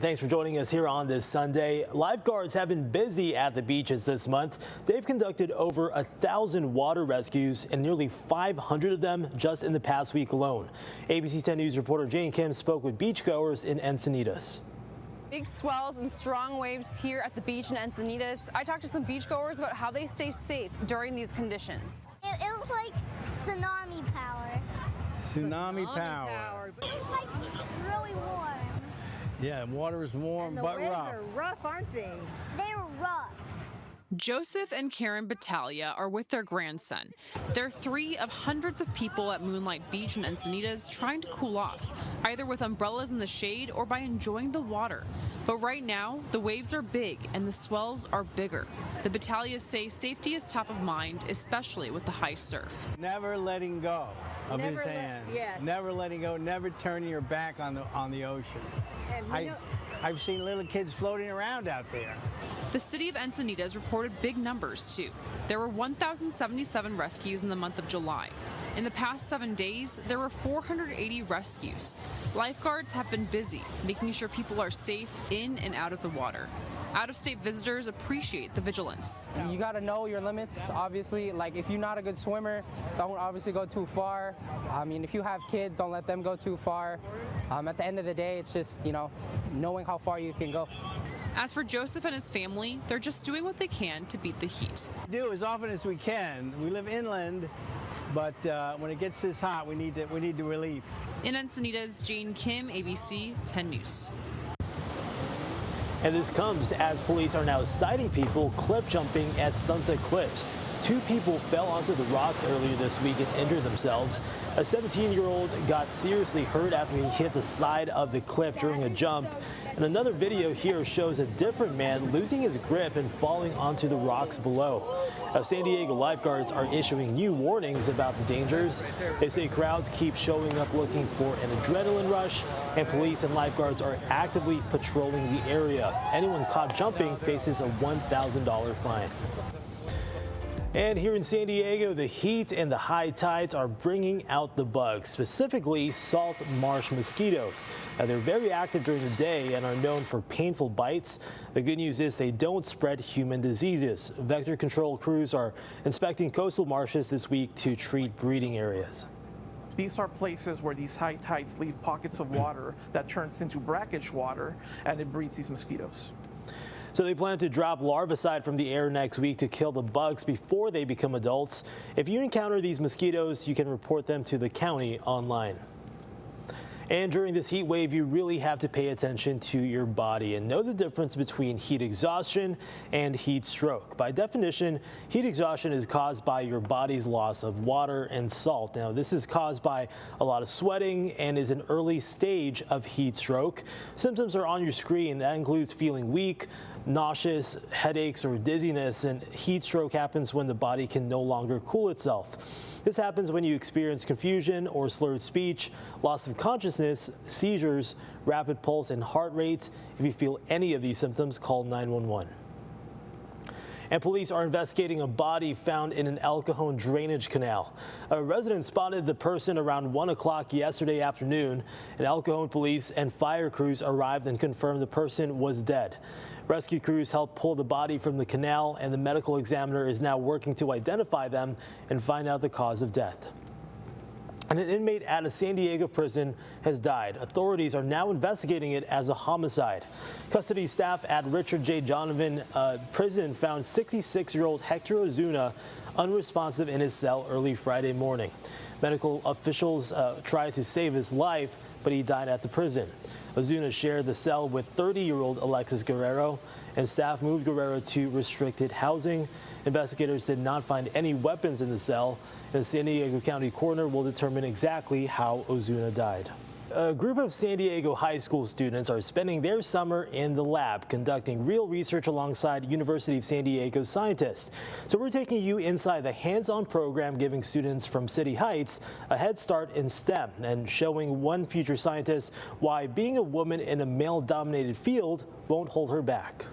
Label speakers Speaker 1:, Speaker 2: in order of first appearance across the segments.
Speaker 1: Thanks for joining us here on this Sunday. Lifeguards have been busy at the beaches this month. They've conducted over 1,000 water rescues and nearly 500 of them just in the past week alone. ABC 10 News reporter Jane Kim spoke with beachgoers in Encinitas.
Speaker 2: Big swells and strong waves here at the beach in Encinitas. I talked to some beachgoers about how they stay safe during these conditions.
Speaker 3: It was like tsunami power.
Speaker 4: Tsunami power.
Speaker 3: It was like really warm.
Speaker 4: Yeah, water is warm but
Speaker 5: waves
Speaker 4: rough.
Speaker 5: are rough, aren't they?
Speaker 3: They were rough.
Speaker 2: Joseph and Karen Battaglia are with their grandson. They're three of hundreds of people at Moonlight Beach in Encinitas trying to cool off, either with umbrellas in the shade or by enjoying the water. But right now, the waves are big and the swells are bigger. The Battaglias say safety is top of mind, especially with the high surf.
Speaker 4: Never letting go of his
Speaker 5: Never
Speaker 4: hand.
Speaker 5: yes.
Speaker 4: Never letting go, never turning your back on the ocean.
Speaker 5: And
Speaker 4: I've seen little kids floating around out there.
Speaker 2: The city of Encinitas reported big numbers, too. There were 1,077 rescues in the month of July. In the past 7 days, there were 480 rescues. Lifeguards have been busy, making sure people are safe in and out of the water. Out-of-state visitors appreciate the vigilance.
Speaker 6: You got to know your limits, obviously. Like, if you're not a good swimmer, don't obviously go too far. I mean, if you have kids, don't let them go too far. At the end of the day, it's just, knowing how far you can go.
Speaker 2: As for Joseph and his family, they're just doing what they can to beat the heat.
Speaker 4: Do as often as we can. We live inland, but when it gets this hot, we need the relief.
Speaker 2: In Encinitas, Jane Kim, ABC 10 News.
Speaker 1: And this comes as police are now citing people cliff jumping at Sunset Cliffs. 2 people fell onto the rocks earlier this week and injured themselves. A 17-year-old got seriously hurt after he hit the side of the cliff during a jump. And another video here shows a different man losing his grip and falling onto the rocks below. Now, San Diego lifeguards are issuing new warnings about the dangers. They say crowds keep showing up looking for an adrenaline rush, and police and lifeguards are actively patrolling the area. Anyone caught jumping faces a $1,000 fine. And here in San Diego, the heat and the high tides are bringing out the bugs, specifically salt marsh mosquitoes. Now, they're very active during the day and are known for painful bites. The good news is they don't spread human diseases. Vector control crews are inspecting coastal marshes this week to treat breeding areas.
Speaker 7: These are places where these high tides leave pockets of water that turns into brackish water, and it breeds these mosquitoes.
Speaker 1: So they plan to drop larvicide from the air next week to kill the bugs before they become adults. If you encounter these mosquitoes, you can report them to the county online. And during this heat wave, you really have to pay attention to your body and know the difference between heat exhaustion and heat stroke. By definition, heat exhaustion is caused by your body's loss of water and salt. Now, this is caused by a lot of sweating and is an early stage of heat stroke. Symptoms are on your screen. That includes feeling weak, nauseous, headaches, or dizziness, and heat stroke happens when the body can no longer cool itself. This happens when you experience confusion or slurred speech, loss of consciousness, seizures, rapid pulse, and heart rate. If you feel any of these symptoms, call 911. And police are investigating a body found in an El Cajon drainage canal. A resident spotted the person around 1 o'clock yesterday afternoon, and El Cajon police and fire crews arrived and confirmed the person was dead. Rescue crews helped pull the body from the canal, and the medical examiner is now working to identify them and find out the cause of death. And an inmate at a San Diego prison has died. Authorities are now investigating it as a homicide. Custody staff at Richard J. Donovan prison found 66-year-old Hector Ozuna unresponsive in his cell early Friday morning. Medical officials tried to save his life, but he died at the prison. Ozuna shared the cell with 30-year-old Alexis Guerrero, and staff moved Guerrero to restricted housing. Investigators did not find any weapons in the cell. The San Diego County coroner will determine exactly how Ozuna died. A group of San Diego high school students are spending their summer in the lab conducting real research alongside University of San Diego scientists. So we're taking you inside the hands-on program, giving students from City Heights a head start in STEM and showing one future scientist why being a woman in a male-dominated field won't hold her back.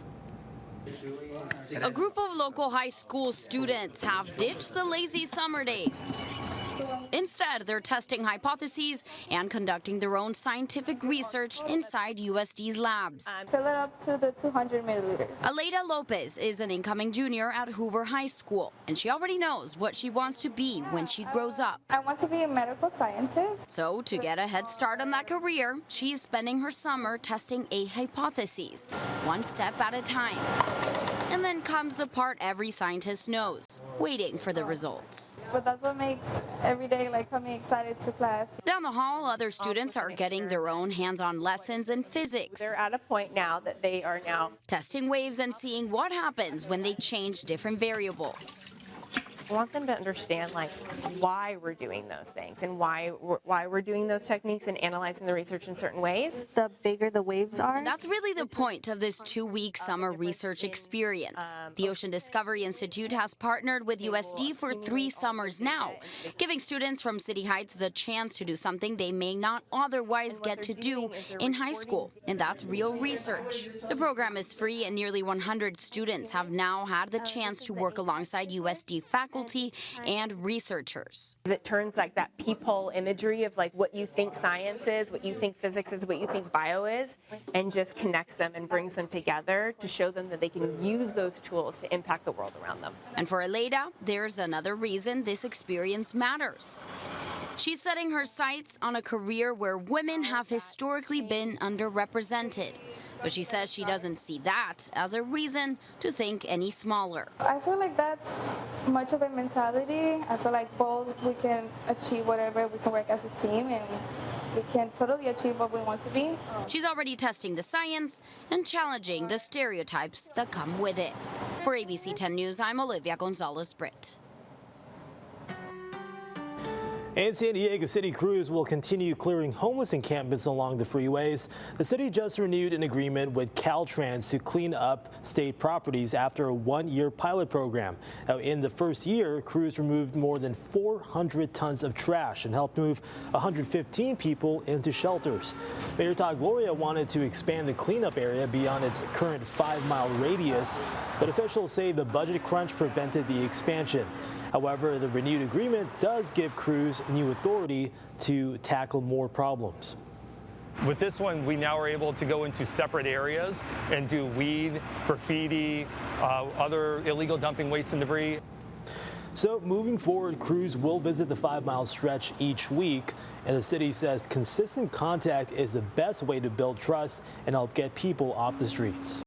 Speaker 8: A group of local high school students have ditched the lazy summer days
Speaker 5: Instead, they're testing hypotheses and conducting their own scientific research inside USD's labs.
Speaker 8: Fill it up to the 200 milliliters.
Speaker 5: Aleida Lopez is an incoming junior at Hoover High School, and she already knows what she wants to be when she grows up.
Speaker 8: I want to be a medical scientist.
Speaker 5: So to get a head start on that career, she is spending her summer testing a hypothesis, one step at a time. And then comes the part every scientist knows, waiting for the results.
Speaker 8: But that's what makes every day like coming excited to class.
Speaker 5: Down the hall, other students are getting their own hands-on lessons in physics.
Speaker 9: They're at a point now that they are now
Speaker 5: testing waves and seeing what happens when they change different variables.
Speaker 9: I want them to understand like why we're doing those things and why we're doing those techniques and analyzing the research in certain ways. The bigger the waves are.
Speaker 5: And that's really the point of this 2-week summer research experience. The Ocean Discovery Institute has partnered with USD for 3 summers now, giving students from City Heights the chance to do something they may not otherwise get to do in high school, and that's real research. The program is free, and nearly 100 students have now had the chance to work alongside USD faculty and researchers.
Speaker 9: It turns like that peephole imagery of like what you think science is, what you think physics is, what you think bio is, and just connects them and brings them together to show them that they can use those tools to impact the world around them.
Speaker 5: And for Aleida, there's another reason this experience matters. She's setting her sights on a career where women have historically been underrepresented. But she says she doesn't see that as a reason to think any smaller.
Speaker 8: I feel like that's much of a mentality. I feel like both we can achieve whatever, we can work as a team, and we can totally achieve what we want to be.
Speaker 5: She's already testing the science and challenging the stereotypes that come with it. For ABC 10 News, I'm Olivia Gonzalez-Britt.
Speaker 1: And San Diego City Crews will continue clearing homeless encampments along the freeways. The city just renewed an agreement with Caltrans to clean up state properties after a 1-year pilot program. Now, in the first year, crews removed more than 400 tons of trash and helped move 115 people into shelters. Mayor Todd Gloria wanted to expand the cleanup area beyond its current 5-mile radius, but officials say the budget crunch prevented the expansion. However, the renewed agreement does give crews new authority to tackle more problems.
Speaker 10: With this one, we now are able to go into separate areas and do weed, graffiti, other illegal dumping waste and debris.
Speaker 1: So moving forward, crews will visit the 5-mile stretch each week, and the city says consistent contact is the best way to build trust and help get people off the streets.